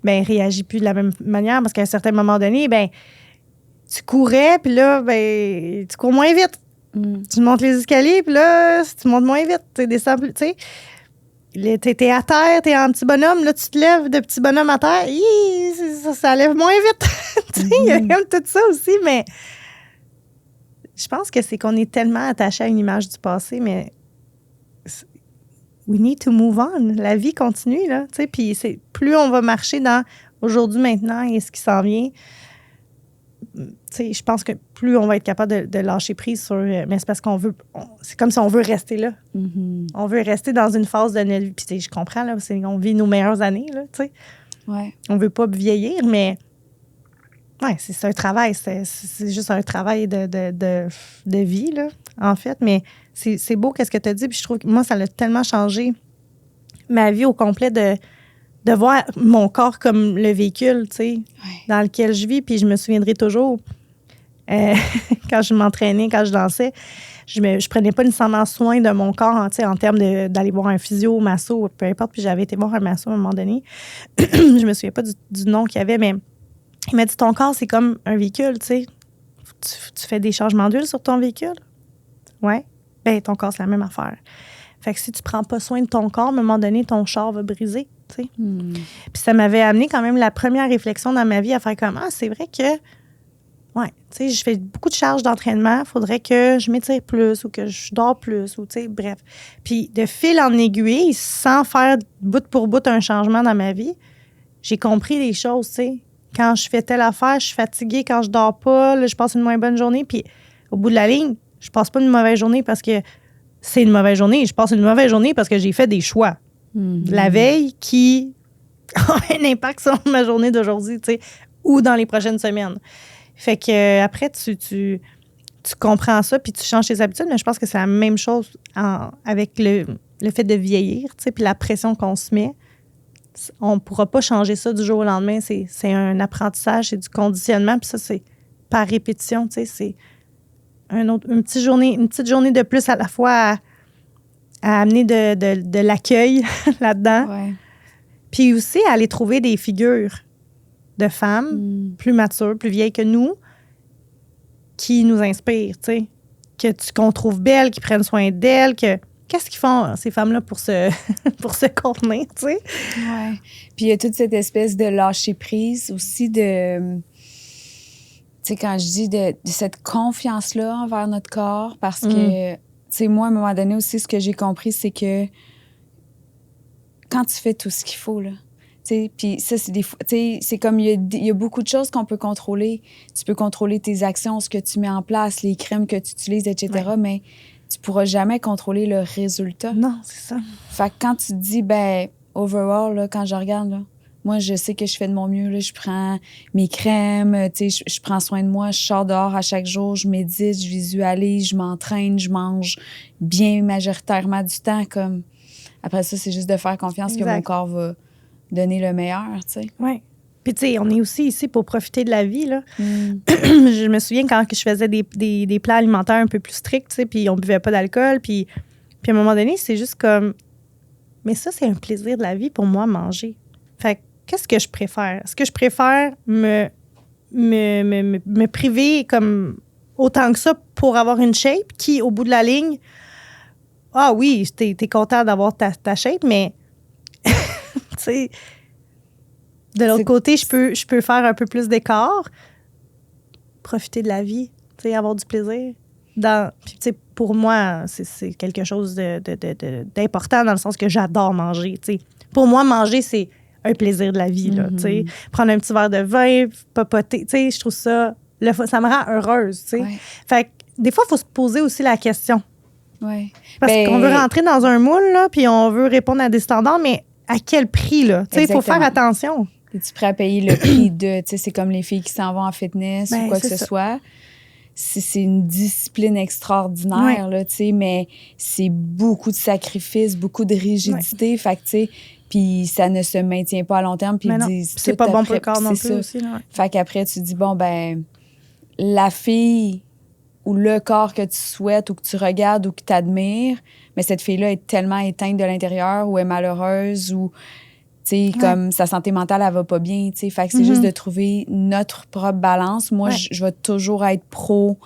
réagit plus de la même manière, parce qu'à un certain moment donné, tu courais, puis là, tu cours moins vite. Tu montes les escaliers, puis là, tu montes moins vite. Tu descends plus, tu sais. t'es à terre, t'es en petit bonhomme, là, tu te lèves de petit bonhomme à terre, ça lève moins vite. Tu sais, il y a comme tout ça aussi, mais je pense que c'est qu'on est tellement attaché à une image du passé, mais we need to move on. La vie continue, là, tu sais, puis plus on va marcher dans aujourd'hui, maintenant et ce qui s'en vient, tu sais, je pense que plus on va être capable de lâcher prise sur... mais c'est parce qu'on veut... c'est comme si on veut rester là. Mm-hmm. On veut rester dans une phase de notre vie. Puis je comprends, là, on vit nos meilleures années, là, tu sais. Ouais. On veut pas vieillir, mais... Ouais, c'est un travail. C'est juste un travail de vie, là, en fait. Mais c'est beau qu'est-ce que tu as dit. Puis je trouve que moi, ça a tellement changé ma vie au complet de voir mon corps comme le véhicule, tu sais, dans lequel je vis. Puis je me souviendrai toujours, quand je m'entraînais, quand je dansais, je prenais pas nécessairement soin de mon corps, tu sais, en termes d'aller voir un physio, masso, peu importe. Puis j'avais été voir un masso à un moment donné. Je me souviens pas du nom qu'il y avait, mais il m'a dit, ton corps, c'est comme un véhicule, tu sais. Tu fais des changements d'huile sur ton véhicule? Ouais. Ben, ton corps, c'est la même affaire. Fait que si tu prends pas soin de ton corps, à un moment donné, ton char va briser, tu sais. Puis ça m'avait amené quand même la première réflexion dans ma vie à faire comme, c'est vrai que, ouais, tu sais, je fais beaucoup de charges d'entraînement, il faudrait que je m'étire plus ou que je dors plus ou, tu sais, bref. Puis de fil en aiguille, sans faire bout pour bout un changement dans ma vie, j'ai compris les choses, tu sais. Quand je fais telle affaire, je suis fatiguée. Quand je dors pas, là, je passe une moins bonne journée. Puis au bout de la ligne, je passe pas une mauvaise journée parce que c'est une mauvaise journée. Je passe une mauvaise journée parce que j'ai fait des choix de la veille qui ont un impact sur ma journée d'aujourd'hui, tu sais, ou dans les prochaines semaines. Fait que après, tu comprends ça puis tu changes tes habitudes. Mais je pense que c'est la même chose avec le fait de vieillir, tu sais, puis la pression qu'on se met. On ne pourra pas changer ça du jour au lendemain. C'est un apprentissage, c'est du conditionnement. Puis ça, c'est par répétition. Tu sais, c'est une petite journée de plus à la fois à amener de l'accueil là-dedans. Ouais. Puis aussi, à aller trouver des figures de femmes plus matures, plus vieilles que nous, qui nous inspirent, tu sais. Qu'on trouve belles, qui prennent soin d'elles, Qu'est-ce qu'ils font, ces femmes-là, pour se contenir, tu sais? Oui. Puis il y a toute cette espèce de lâcher-prise aussi de... Tu sais, quand je dis de cette confiance-là envers notre corps, parce que, tu sais, moi, à un moment donné aussi, ce que j'ai compris, c'est que quand tu fais tout ce qu'il faut, là, tu sais, puis ça, c'est des fois... Tu sais, c'est comme il y a beaucoup de choses qu'on peut contrôler. Tu peux contrôler tes actions, ce que tu mets en place, les crèmes que tu utilises, etc., mais... tu pourras jamais contrôler le résultat. Non, c'est ça. Fait que quand tu te dis, ben, overall, là, quand je regarde, là, moi, je sais que je fais de mon mieux. Là, je prends mes crèmes, tu sais, je prends soin de moi, je sors dehors à chaque jour, je médite, je visualise, je m'entraîne, je mange bien majoritairement du temps. Comme... Après ça, c'est juste de faire confiance que mon corps va donner le meilleur, tu sais. Oui. Puis, tu sais, on est aussi ici pour profiter de la vie, là. Je me souviens quand je faisais des plats alimentaires un peu plus stricts, tu sais, puis on buvait pas d'alcool, puis à un moment donné, c'est juste comme... Mais ça, c'est un plaisir de la vie pour moi, manger. Fait que, qu'est-ce que je préfère? Est-ce que je préfère me priver comme autant que ça pour avoir une shape qui, au bout de la ligne... Ah oui, t'es content d'avoir ta shape, mais... tu sais... De l'autre côté, je peux faire un peu plus d'écart, profiter de la vie, tu sais, avoir du plaisir. Puis, tu sais, pour moi, c'est quelque chose d'important dans le sens que j'adore manger, tu sais. Pour moi, manger, c'est un plaisir de la vie, là, tu sais. Prendre un petit verre de vin, papoter, tu sais, je trouve ça... ça me rend heureuse, tu sais. Ouais. Fait que des fois, il faut se poser aussi la question. Ouais. Parce qu'on veut rentrer dans un moule, là, puis on veut répondre à des standards, mais à quel prix, là? Tu sais, il faut faire attention. Es-tu prêt à payer le prix de... Tu sais, c'est comme les filles qui s'en vont en fitness ou quoi que ce soit. C'est une discipline extraordinaire, là, tu sais, mais c'est beaucoup de sacrifices, beaucoup de rigidité. Ouais. Fait que, tu sais, puis ça ne se maintient pas à long terme. Puis ils disent... c'est pas bon pour le corps non plus aussi. Là. Fait qu'après, tu dis, bon, ben, la fille ou le corps que tu souhaites ou que tu regardes ou que tu admires, mais cette fille-là est tellement éteinte de l'intérieur ou est malheureuse ou... Tu sais, comme sa santé mentale, elle va pas bien, tu sais. Fait que c'est juste de trouver notre propre balance. Moi, je vais toujours être pro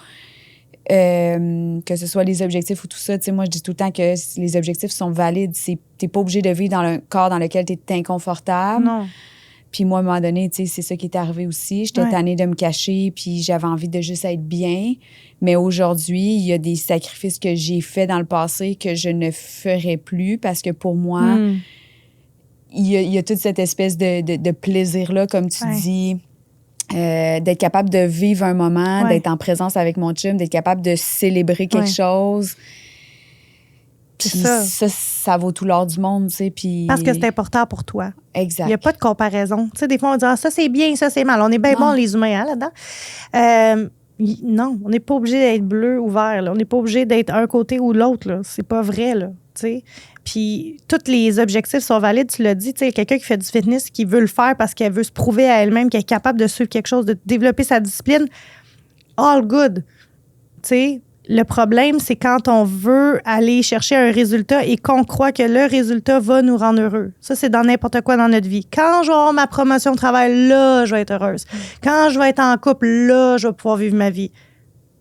que ce soit les objectifs ou tout ça. Tu sais, moi, je dis tout le temps que les objectifs sont valides. T'es pas obligé de vivre dans un corps dans lequel tu es inconfortable. Non. Puis moi, à un moment donné, tu sais, c'est ça qui est arrivé aussi. J'étais tannée de me cacher, puis j'avais envie de juste être bien. Mais aujourd'hui, il y a des sacrifices que j'ai faits dans le passé que je ne ferai plus parce que pour moi, il y a toute cette espèce de plaisir-là, comme tu dis, d'être capable de vivre un moment, d'être en présence avec mon chum, d'être capable de célébrer quelque chose. Puis ça vaut tout l'or du monde, tu sais. Puis... Parce que c'est important pour toi. Exact. Il n'y a pas de comparaison. Tu sais, des fois, on dit ça, c'est bien, ça, c'est mal. On est bien bons, les humains, là-dedans. Non, on n'est pas obligé d'être bleu ou vert. Là. On n'est pas obligé d'être un côté ou l'autre. Là. C'est pas vrai, là. Tu sais. Puis, tous les objectifs sont valides, tu l'as dit. Tu sais, quelqu'un qui fait du fitness, qui veut le faire parce qu'elle veut se prouver à elle-même qu'elle est capable de suivre quelque chose, de développer sa discipline, all good. Tu sais. Le problème, c'est quand on veut aller chercher un résultat et qu'on croit que le résultat va nous rendre heureux. Ça, c'est dans n'importe quoi dans notre vie. Quand je vais avoir ma promotion de travail, là, je vais être heureuse. Quand je vais être en couple, là, je vais pouvoir vivre ma vie.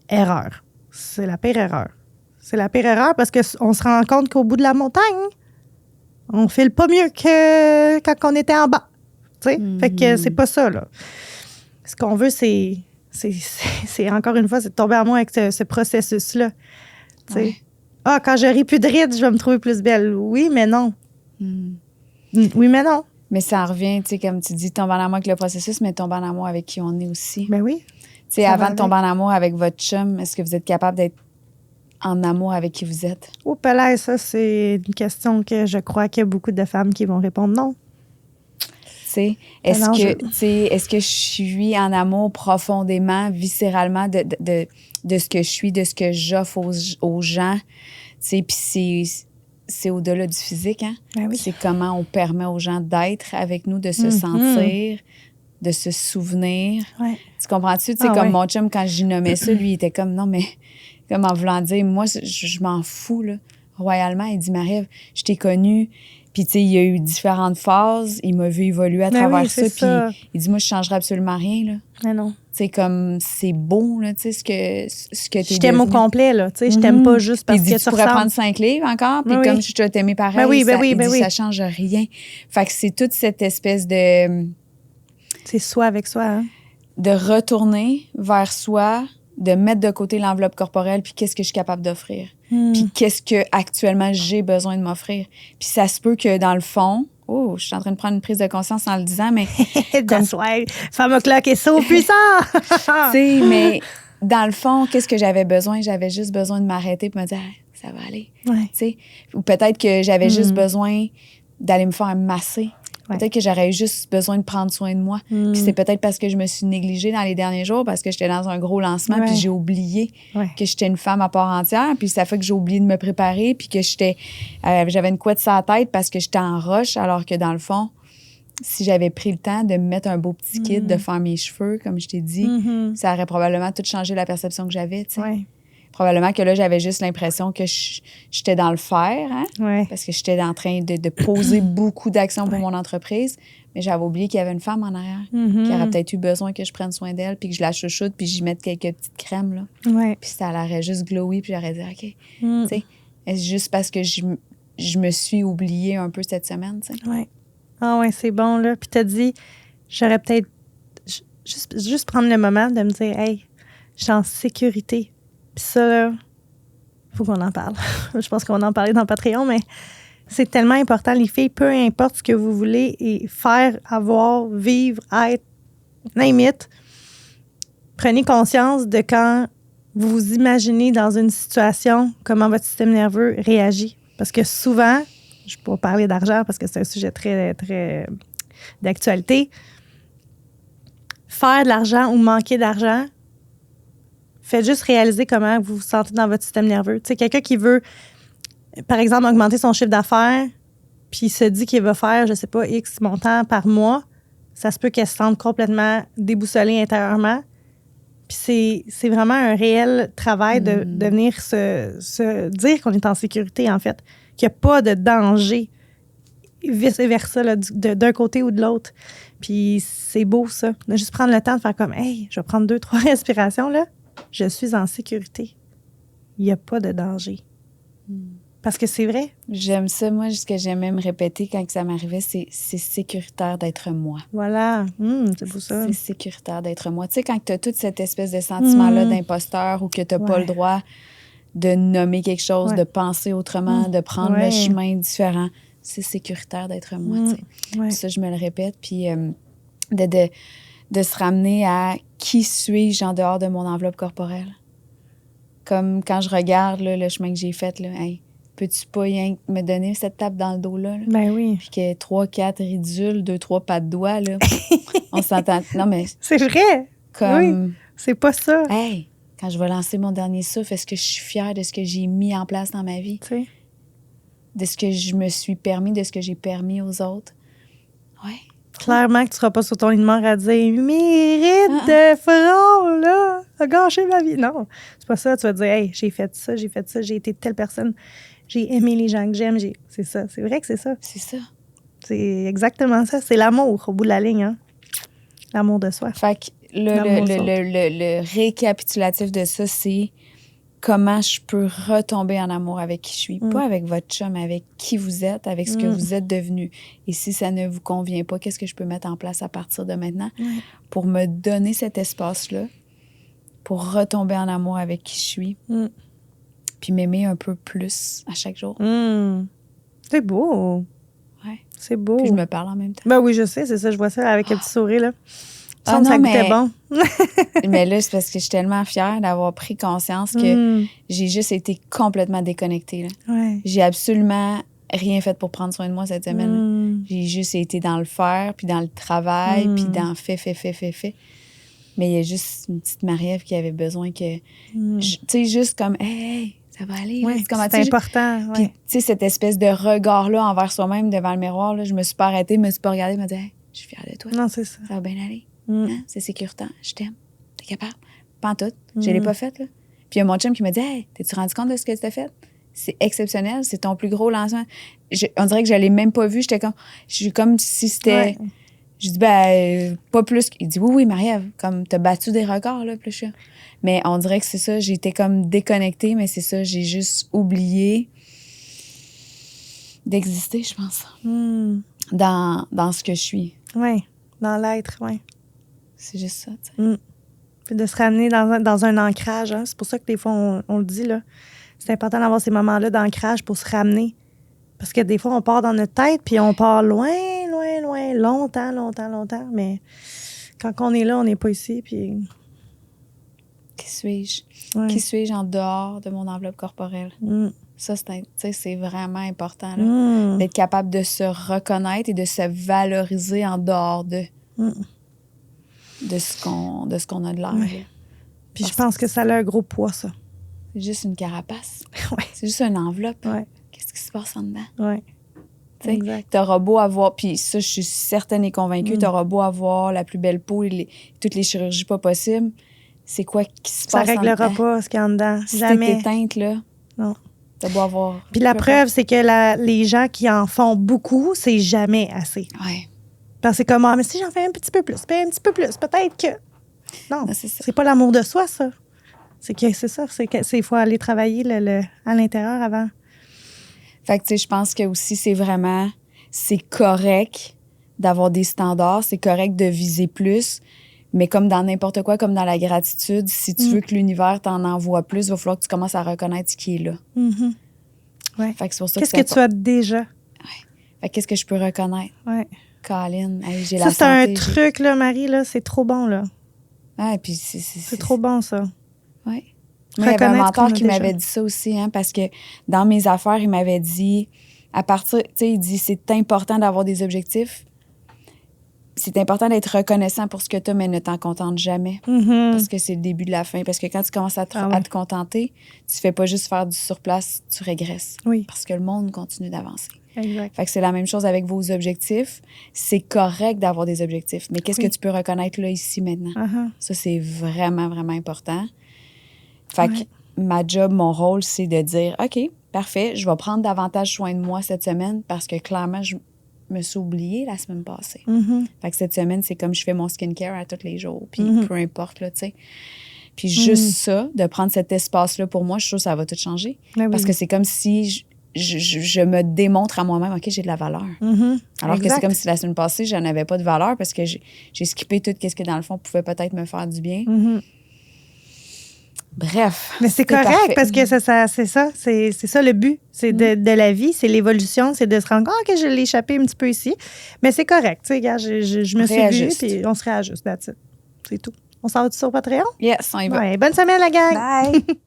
Erreur. C'est la pire erreur. C'est la pire erreur parce qu'on se rend compte qu'au bout de la montagne, on file pas mieux que quand on était en bas. Tu sais? Fait que c'est pas ça, là. Ce qu'on veut, c'est encore une fois, c'est de tomber en moi avec ce processus-là. Ouais. Quand j'aurai plus de rides, je vais me trouver plus belle. Oui, mais non. Oui, mais non. Mais ça revient, tu sais, comme tu dis, tomber en amour avec le processus, mais tomber en amour avec qui on est aussi. Ben oui. Tu sais, avant de tomber en amour avec votre chum, est-ce que vous êtes capable d'être en amour avec qui vous êtes? Oh, Pelay, ça, c'est une question que je crois qu'il y a beaucoup de femmes qui vont répondre non. Est-ce que je suis en amour profondément, viscéralement de ce que je suis, de ce que j'offre aux gens? Puis c'est au-delà du physique. Hein? Ben oui. C'est comment on permet aux gens d'être avec nous, de se sentir, de se souvenir. Ouais. Tu comprends-tu? Mon chum, quand j'y nommais ça, lui, il était comme, non, mais comme en voulant dire, moi, je m'en fous, là, royalement. Il dit, Marie-Ève, je t'ai connue. Puis, tu sais, il y a eu différentes phases. Il m'a vu évoluer à travers ça. Puis, il dit, moi, je ne changerai absolument rien, là. Mais non. Tu sais, comme, c'est beau, là, tu sais, ce que tu es. Je t'aime au complet, là. Tu sais, je t'aime pas juste parce que tu ressembles. Tu pourrais prendre 5 livres encore, puis comme je dois t'aimer pareil, ça change rien. Fait que c'est toute cette espèce de... C'est soi avec soi, hein? De retourner vers soi, de mettre de côté l'enveloppe corporelle, puis qu'est-ce que je suis capable d'offrir. Puis qu'est-ce que actuellement j'ai besoin de m'offrir. Puis ça se peut que dans le fond, je suis en train de prendre une prise de conscience en le disant, mais... Femme o'clock est so puissant! Tu sais, mais dans le fond, qu'est-ce que j'avais besoin? J'avais juste besoin de m'arrêter et me dire, ça va aller. Ouais. Tu sais, ou peut-être que j'avais juste besoin d'aller me faire masser. Ouais. Peut-être que j'aurais eu juste besoin de prendre soin de moi. Puis c'est peut-être parce que je me suis négligée dans les derniers jours, parce que j'étais dans un gros lancement, puis j'ai oublié que j'étais une femme à part entière. Puis ça fait que j'ai oublié de me préparer, puis que j'avais une couette sur la tête parce que j'étais en rush, alors que dans le fond, si j'avais pris le temps de me mettre un beau petit kit, de faire mes cheveux, comme je t'ai dit, ça aurait probablement tout changé la perception que j'avais, tu sais. Ouais. Probablement que là, j'avais juste l'impression que j'étais dans le faire, hein? Parce que j'étais en train de poser beaucoup d'actions pour mon entreprise. Mais j'avais oublié qu'il y avait une femme en arrière qui aurait peut-être eu besoin que je prenne soin d'elle, puis que je la chouchoute, puis j'y mette quelques petites crèmes, là. Puis ça l'aurait juste glowy, puis j'aurais dit, OK. Tu sais, est-ce juste parce que je me suis oubliée un peu cette semaine, tu sais? Oui. Ah ouais, c'est bon, là. Puis t'as dit, j'aurais peut-être juste prendre le moment de me dire, hey, je suis en sécurité. Puis ça, là, faut qu'on en parle. Je pense qu'on va en parler dans Patreon, mais c'est tellement important, les filles, peu importe ce que vous voulez et faire, avoir, vivre, être, name it, prenez conscience de quand vous vous imaginez dans une situation, comment votre système nerveux réagit. Parce que souvent, je peux pas parler d'argent parce que c'est un sujet très, très d'actualité, faire de l'argent ou manquer d'argent, faites juste réaliser comment vous vous sentez dans votre système nerveux. Tu sais, quelqu'un qui veut, par exemple, augmenter son chiffre d'affaires, puis il se dit qu'il va faire, je sais pas, X montant par mois, ça se peut qu'elle se sente complètement déboussolée intérieurement. Puis c'est vraiment un réel travail de venir se dire qu'on est en sécurité, en fait, qu'il n'y a pas de danger, vice-versa, là, d'un côté ou de l'autre. Puis c'est beau, ça. De juste prendre le temps de faire comme, hey, je vais prendre 2-3 respirations, là. Je suis en sécurité. il n'y a pas de danger. Parce que c'est vrai. J'aime ça. Moi, ce que j'aimais me répéter quand ça m'arrivait, c'est sécuritaire d'être moi. Voilà. C'est pour ça. C'est sécuritaire d'être moi. Tu sais, quand tu as toute cette espèce de sentiment-là d'imposteur ou que tu n'as pas le droit de nommer quelque chose, de penser autrement, de prendre le chemin différent, c'est sécuritaire d'être moi. Tu sais. Ça, je me le répète. Puis de se ramener à qui suis-je en dehors de mon enveloppe corporelle. Comme quand je regarde là, le chemin que j'ai fait, là, hey, peux-tu pas me donner cette tape dans le dos, là? Ben oui. Puis que 3, 4 ridules, 2, 3 pas de doigts, là. On s'entend. Non, mais. C'est vrai. Comme. Oui. C'est pas ça. Hey, quand je vais lancer mon dernier souffle, est-ce que je suis fière de ce que j'ai mis en place dans ma vie? Tu sais. De ce que je me suis permis, de ce que j'ai permis aux autres? Ouais. Clairement que tu seras pas sur ton lit de mort à dire « Mérite de front, là, a gâché ma vie. » Non, c'est pas ça. Tu vas dire « Hey, j'ai fait ça, j'ai été telle personne. J'ai aimé les gens que j'aime. » C'est ça. C'est vrai que c'est ça. C'est ça. C'est exactement ça. C'est l'amour, au bout de la ligne. Hein? L'amour de soi. Fait que le récapitulatif de ça, c'est comment je peux retomber en amour avec qui je suis. Pas avec votre chum, mais avec qui vous êtes, avec ce que vous êtes devenu. Et si ça ne vous convient pas, qu'est-ce que je peux mettre en place à partir de maintenant pour me donner cet espace-là, pour retomber en amour avec qui je suis, puis m'aimer un peu plus à chaque jour. C'est beau. Ouais. C'est beau. Puis je me parle en même temps. Ben oui, je sais, c'est ça. Je vois ça avec un petit sourire, là. Ah non, ça goûtait bon. Mais là, c'est parce que je suis tellement fière d'avoir pris conscience que j'ai juste été complètement déconnectée. Là. Ouais. J'ai absolument rien fait pour prendre soin de moi cette semaine. J'ai juste été dans le faire, puis dans le travail, puis dans fait. Mais il y a juste une petite Marie-Ève qui avait besoin que... Tu sais, juste comme, hey, ça va aller. Ouais, c'est important. Puis, tu sais, cette espèce de regard-là envers soi-même devant le miroir, là, je me suis pas arrêtée, je me suis pas regardée, je me disais, hey, je suis fière de toi. Non, c'est ça. Ça va bien aller. Hein? C'est sécuritaire. Je t'aime. T'es capable. Pas en tout. Je l'ai pas faite, là. Puis il y a mon chum qui me dit, hey, t'es-tu rendu compte de ce que tu as fait? C'est exceptionnel. C'est ton plus gros lancement. On dirait que je l'ai même pas vu. Je suis comme si c'était. Ouais. Je dis, pas plus. Il dit, oui, Marie-Ève, comme t'as battu des records, là, plus cher. Mais on dirait que c'est ça. J'étais comme déconnectée, mais c'est ça. J'ai juste oublié d'exister, je pense. Dans ce que je suis. Oui, dans l'être, oui. C'est juste ça, tu sais. Puis de se ramener dans un ancrage. Hein? C'est pour ça que des fois, on le dit, là. C'est important d'avoir ces moments-là d'ancrage pour se ramener. Parce que des fois, on part dans notre tête, puis on part loin, longtemps. Mais quand on est là, on n'est pas ici, puis... Qui suis-je? Ouais. Qui suis-je en dehors de mon enveloppe corporelle? Ça, c'est vraiment important, là, d'être capable de se reconnaître et de se valoriser en dehors de ce qu'on a de l'air. Ouais. Puis je pense que ça a un gros poids, ça. C'est juste une carapace. Ouais. C'est juste une enveloppe. Ouais. Qu'est-ce qui se passe en dedans? Oui. T'auras beau avoir, puis ça, je suis certaine et convaincue, t'auras beau avoir la plus belle peau, toutes les chirurgies pas possibles. C'est quoi qui se passe en dedans? Ça réglera pas ce qu'il y a en dedans. Si jamais. t'es éteinte, là. Non. T'as beau avoir... Puis la preuve, c'est que les gens qui en font beaucoup, c'est jamais assez. Oui. Parce que c'est comme, mais si j'en fais un petit peu plus, peut-être que... Non, c'est pas l'amour de soi, ça. C'est ça, il faut aller travailler à l'intérieur avant. Fait que, tu sais, je pense que aussi, c'est correct d'avoir des standards, c'est correct de viser plus, mais comme dans n'importe quoi, comme dans la gratitude, si tu veux que l'univers t'en envoie plus, il va falloir que tu commences à reconnaître ce qui est là. Ouais. Fait que c'est pour ça qu'est-ce que tu as déjà? Ouais. Fait que qu'est-ce que je peux reconnaître? Ouais. Colin, hey, j'ai ça, la c'est santé. Un truc, là, Marie, là, c'est trop bon, là. Ouais, puis c'est trop bon, ça. Oui. Moi, il y avait un mentor qui m'avait dit ça aussi, hein, parce que dans mes affaires, il m'avait dit, à partir, tu sais, il dit, c'est important d'avoir des objectifs. C'est important d'être reconnaissant pour ce que tu as, mais ne t'en contente jamais. Parce que c'est le début de la fin. Parce que quand tu commences à te contenter, tu fais pas juste faire du surplace, tu régresses. Oui. Parce que le monde continue d'avancer. Exact. Fait que c'est la même chose avec vos objectifs. C'est correct d'avoir des objectifs, mais qu'est-ce que tu peux reconnaître là, ici, maintenant? Ça, c'est vraiment, vraiment important. Fait que ma job, mon rôle, c'est de dire, OK, parfait, je vais prendre davantage soin de moi cette semaine parce que clairement, je me suis oubliée la semaine passée. Fait que cette semaine, c'est comme je fais mon skincare à tous les jours, puis peu importe, là, tu sais. Puis juste ça, de prendre cet espace-là pour moi, je trouve que ça va tout changer. Ben Parce oui. que c'est comme si je me démontre à moi-même, OK, j'ai de la valeur. Alors que c'est comme si la semaine passée, je n'avais pas de valeur parce que j'ai skippé tout ce que, dans le fond, pouvait peut-être me faire du bien. Bref. Mais c'est correct parfait. parce que c'est ça le but. C'est de la vie, c'est l'évolution, c'est de se rendre compte que je l'ai échappé un petit peu ici. Mais c'est correct, tu sais, regarde, je me suis vue, puis on se réajuste, that's it. C'est tout. On s'en va sur Patreon? Yes, on y va. Ouais, bonne semaine, la gang! Bye!